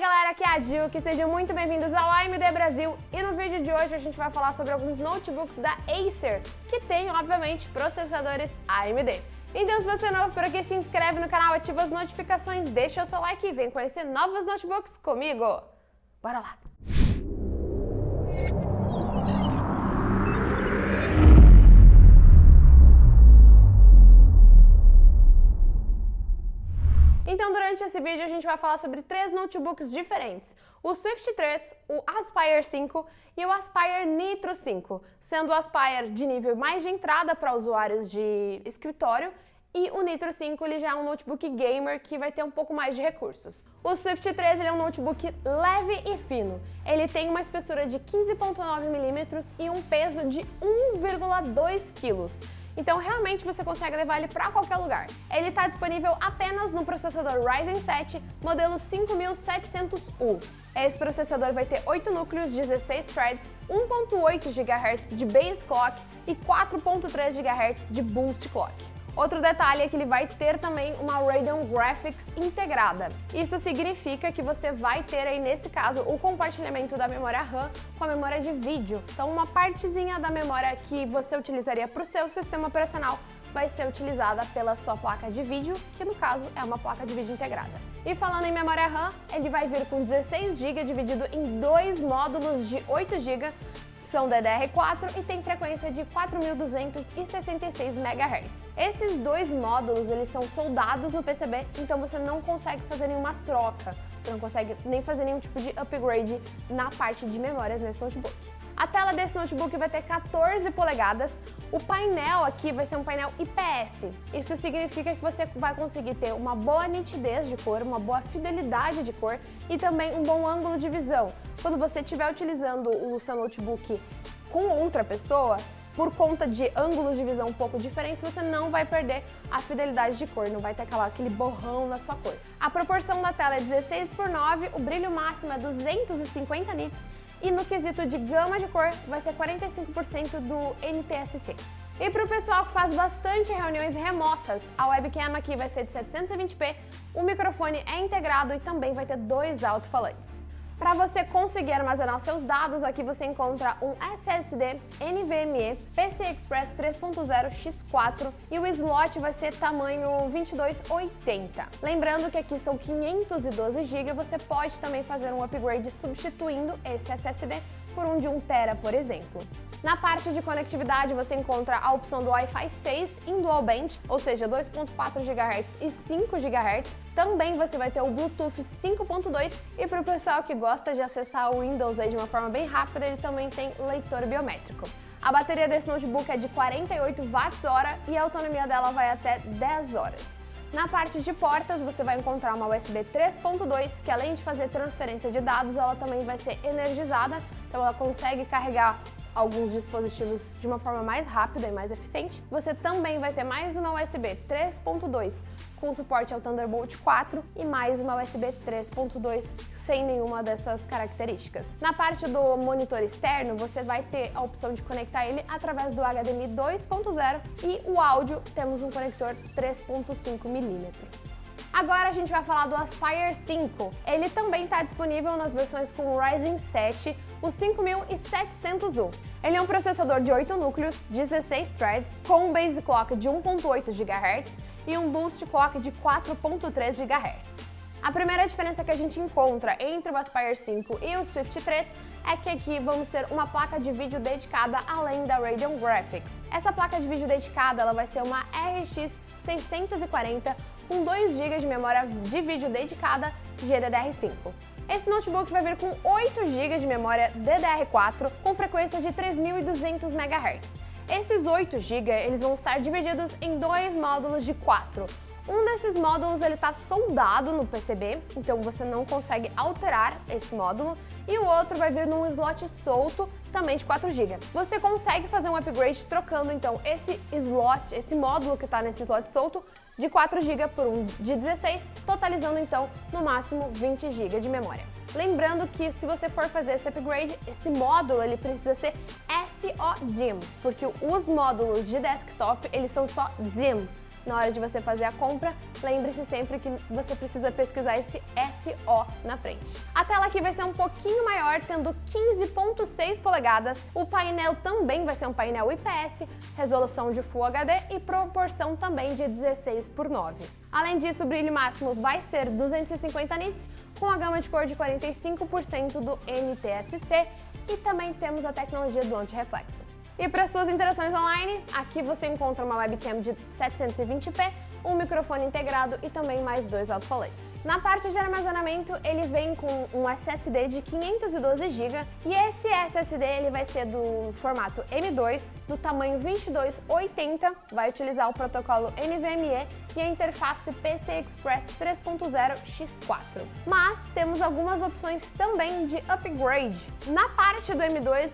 galera, aqui é a Jill, que sejam muito bem-vindos ao AMD Brasil, e no vídeo de hoje a gente vai falar sobre alguns notebooks da Acer, que tem, obviamente, processadores AMD. Então, se você é novo por aqui, se inscreve no canal, ativa as notificações, deixa o seu like e vem conhecer novos notebooks comigo. Bora lá! Então, durante esse vídeo, a gente vai falar sobre três notebooks diferentes. O Swift 3, o Aspire 5 e o Aspire Nitro 5, sendo o Aspire de nível mais de entrada para usuários de escritório e o Nitro 5 ele já é um notebook gamer que vai ter um pouco mais de recursos. O Swift 3 ele é um notebook leve e fino. Ele tem uma espessura de 15,9 mm e um peso de 1,2 kg. Então, realmente, você consegue levar ele para qualquer lugar. Ele está disponível apenas no processador Ryzen 7, modelo 5700U. Esse processador vai ter 8 núcleos, 16 threads, 1.8 GHz de base clock e 4.3 GHz de boost clock. Outro detalhe é que ele vai ter também uma Radeon Graphics integrada. Isso significa que você vai ter aí, nesse caso, o compartilhamento da memória RAM com a memória de vídeo. Então, uma partezinha da memória que você utilizaria para o seu sistema operacional vai ser utilizada pela sua placa de vídeo, que no caso é uma placa de vídeo integrada. E falando em memória RAM, ele vai vir com 16 GB dividido em dois módulos de 8 GB, são DDR4 e tem frequência de 4.266 MHz. Esses dois módulos eles são soldados no PCB, então você não consegue fazer nenhuma troca, você não consegue nem fazer nenhum tipo de upgrade na parte de memórias nesse notebook. A tela desse notebook vai ter 14 polegadas, o painel aqui vai ser um painel IPS. Isso significa que você vai conseguir ter uma boa nitidez de cor, uma boa fidelidade de cor e também um bom ângulo de visão. Quando você estiver utilizando o seu notebook com outra pessoa, por conta de ângulos de visão um pouco diferentes, você não vai perder a fidelidade de cor, não vai ter aquele borrão na sua cor. A proporção da tela é 16:9, o brilho máximo é 250 nits e no quesito de gama de cor vai ser 45% do NTSC. E para o pessoal que faz bastante reuniões remotas, a webcam aqui vai ser de 720p, o microfone é integrado e também vai ter dois alto-falantes. Para você conseguir armazenar seus dados, aqui você encontra um SSD NVMe PCI Express 3.0 X4 e o slot vai ser tamanho 2280. Lembrando que aqui são 512 GB, você pode também fazer um upgrade substituindo esse SSD por um de 1 TB, por exemplo. Na parte de conectividade, você encontra a opção do Wi-Fi 6 em Dual Band, ou seja, 2.4 GHz e 5 GHz. Também você vai ter o Bluetooth 5.2 e para o pessoal que gosta de acessar o Windows aí de uma forma bem rápida, ele também tem leitor biométrico. A bateria desse notebook é de 48 Wh e a autonomia dela vai até 10 horas. Na parte de portas, você vai encontrar uma USB 3.2, que além de fazer transferência de dados, ela também vai ser energizada, então ela consegue carregar alguns dispositivos de uma forma mais rápida e mais eficiente. Você também vai ter mais uma USB 3.2 com suporte ao Thunderbolt 4 e mais uma USB 3.2 sem nenhuma dessas características. Na parte do monitor externo, você vai ter a opção de conectar ele através do HDMI 2.0 e o áudio temos um conector 3.5 mm. Agora a gente vai falar do Aspire 5. Ele também está disponível nas versões com o Ryzen 7, o 5700U. Ele é um processador de 8 núcleos, 16 threads, com um base clock de 1.8 GHz e um boost clock de 4.3 GHz. A primeira diferença que a gente encontra entre o Aspire 5 e o Swift 3 é que aqui vamos ter uma placa de vídeo dedicada além da Radeon Graphics. Essa placa de vídeo dedicada ela vai ser uma RX 640 com 2 GB de memória de vídeo dedicada GDDR5. Esse notebook vai vir com 8 GB de memória DDR4 com frequência de 3.200 MHz. Esses 8 GB eles vão estar divididos em dois módulos de 4. Um desses módulos ele está soldado no PCB, então você não consegue alterar esse módulo, e o outro vai vir num slot solto, também de 4 GB. Você consegue fazer um upgrade trocando então esse módulo que está nesse slot solto de 4 GB por um de 16, totalizando então no máximo 20 GB de memória. Lembrando que se você for fazer esse upgrade, esse módulo ele precisa ser SODIMM, porque os módulos de desktop eles são só DIMM. na hora de você fazer a compra, lembre-se sempre que você precisa pesquisar esse SO na frente. A tela aqui vai ser um pouquinho maior, tendo 15.6 polegadas. O painel também vai ser um painel IPS, resolução de Full HD e proporção também de 16:9. Além disso, o brilho máximo vai ser 250 nits, com a gama de cor de 45% do NTSC, e também temos a tecnologia do anti-reflexo. E para suas interações online, aqui você encontra uma webcam de 720p, um microfone integrado e também mais 2 alto-falantes. Na parte de armazenamento, ele vem com um SSD de 512 GB e esse SSD ele vai ser do formato M2, do tamanho 2280, vai utilizar o protocolo NVMe e a interface PCI Express 3.0 X4. Mas temos algumas opções também de upgrade. Na parte do M2,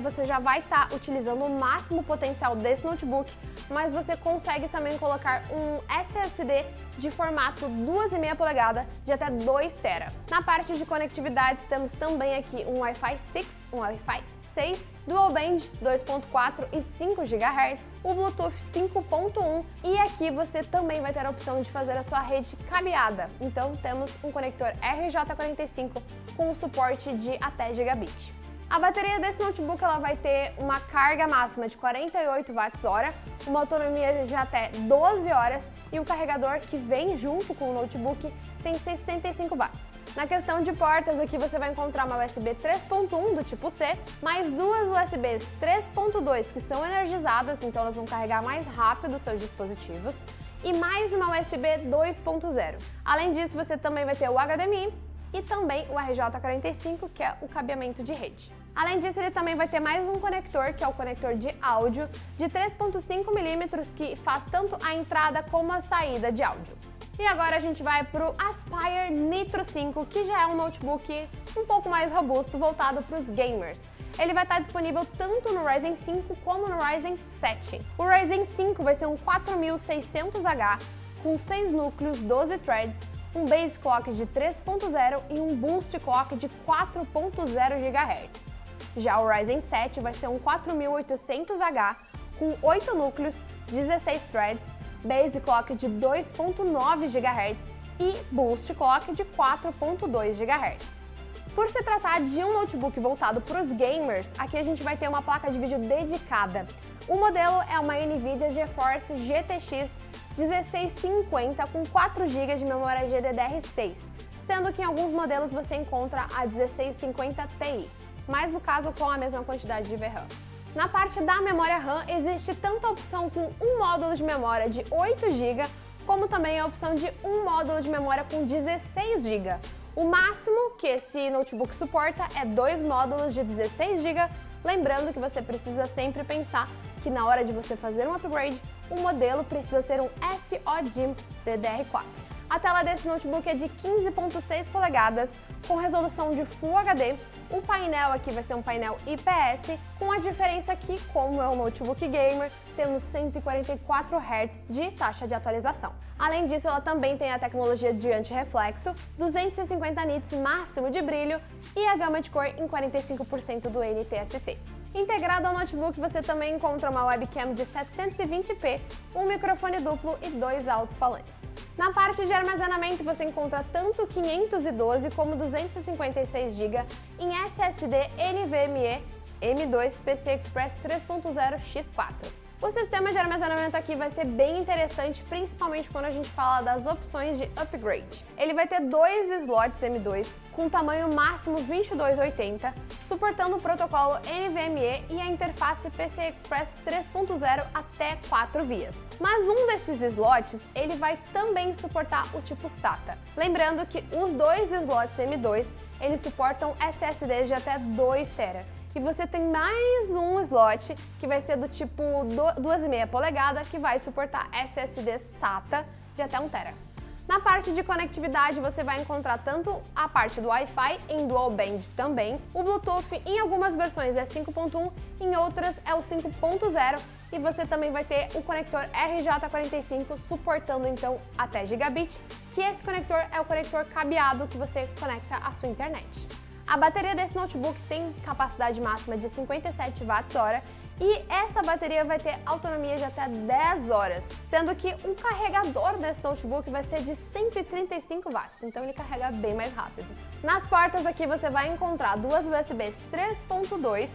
você já vai estar utilizando o máximo potencial desse notebook, mas você consegue também colocar um SSD de formato 2,5 polegadas de até 2 TB. Na parte de conectividades, temos também aqui um Wi-Fi 6, um Wi-Fi 6, Dual Band 2.4 e 5 GHz, o Bluetooth 5.1 e aqui você também vai ter a opção de fazer a sua rede cabeada. Então temos um conector RJ45 com suporte de até gigabit. A bateria desse notebook ela vai ter uma carga máxima de 48 Wh, uma autonomia de até 12 horas e o carregador que vem junto com o notebook tem 65 watts. Na questão de portas, aqui você vai encontrar uma USB 3.1 do tipo C, mais duas USBs 3.2 que são energizadas, então elas vão carregar mais rápido os seus dispositivos, e mais uma USB 2.0. Além disso, você também vai ter o HDMI e também o RJ45, que é o cabeamento de rede. Além disso, ele também vai ter mais um conector, que é o conector de áudio, de 3.5 mm, que faz tanto a entrada como a saída de áudio. E agora a gente vai para o Aspire Nitro 5, que já é um notebook um pouco mais robusto, voltado para os gamers. Ele vai estar disponível tanto no Ryzen 5 como no Ryzen 7. O Ryzen 5 vai ser um 4600H, com 6 núcleos, 12 threads, um base clock de 3.0 e um boost clock de 4.0 GHz. Já o Ryzen 7 vai ser um 4800H com 8 núcleos, 16 threads, base clock de 2.9 GHz e boost clock de 4.2 GHz. Por se tratar de um notebook voltado para os gamers, aqui a gente vai ter uma placa de vídeo dedicada. O modelo é uma NVIDIA GeForce GTX 1650 com 4 GB de memória GDDR6, sendo que em alguns modelos você encontra a 1650 Ti, mas no caso com a mesma quantidade de VRAM. Na parte da memória RAM, existe tanto a opção com um módulo de memória de 8 GB, como também a opção de um módulo de memória com 16 GB. O máximo que esse notebook suporta é 2 módulos de 16 GB, lembrando que você precisa sempre pensar que na hora de você fazer um upgrade, o modelo precisa ser um SODIMM DDR4. A tela desse notebook é de 15.6 polegadas, com resolução de Full HD. O painel aqui vai ser um painel IPS, com a diferença que, como é um notebook gamer, temos 144 Hz de taxa de atualização. Além disso, ela também tem a tecnologia de anti-reflexo, 250 nits máximo de brilho e a gama de cor em 45% do NTSC. Integrado ao notebook, você também encontra uma webcam de 720p, um microfone duplo e 2 alto-falantes. Na parte de armazenamento, você encontra tanto 512 como 256 GB em SSD NVMe M2 PCI Express 3.0 X4. O sistema de armazenamento aqui vai ser bem interessante, principalmente quando a gente fala das opções de upgrade. Ele vai ter 2 slots M2 com tamanho máximo 2280, suportando o protocolo NVMe e a interface PCI Express 3.0 até 4 vias. Mas um desses slots, ele vai também suportar o tipo SATA. Lembrando que os 2 slots M2, eles suportam SSDs de até 2 TB. E você tem mais um slot que vai ser do tipo 2,5 polegadas, que vai suportar SSD SATA de até 1 TB. Na parte de conectividade, você vai encontrar tanto a parte do Wi-Fi em Dual Band também, o Bluetooth em algumas versões é 5.1, em outras é o 5.0, e você também vai ter o conector RJ45 suportando então até gigabit, que esse conector é o conector cabeado que você conecta à sua internet. A bateria desse notebook tem capacidade máxima de 57 Wh E essa bateria vai ter autonomia de até 10 horas, sendo que o carregador desse notebook vai ser de 135 watts, então ele carrega bem mais rápido. Nas portas aqui você vai encontrar duas USBs 3.2,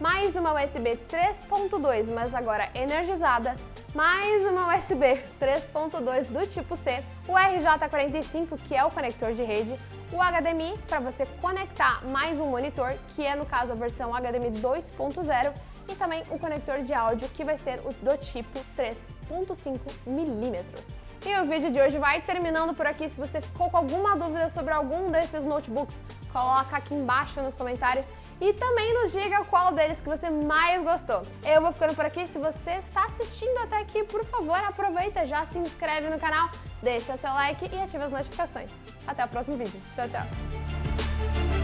mais uma USB 3.2, mas agora energizada, mais uma USB 3.2 do tipo C, o RJ45, que é o conector de rede, o HDMI para você conectar mais um monitor, que é no caso a versão HDMI 2.0, e também o conector de áudio, que vai ser o do tipo 3.5mm. E o vídeo de hoje vai terminando por aqui. Se você ficou com alguma dúvida sobre algum desses notebooks, coloca aqui embaixo nos comentários e também nos diga qual deles que você mais gostou. Eu vou ficando por aqui. Se você está assistindo até aqui, por favor, aproveita, já se inscreve no canal, deixa seu like e ativa as notificações. Até o próximo vídeo. Tchau, tchau!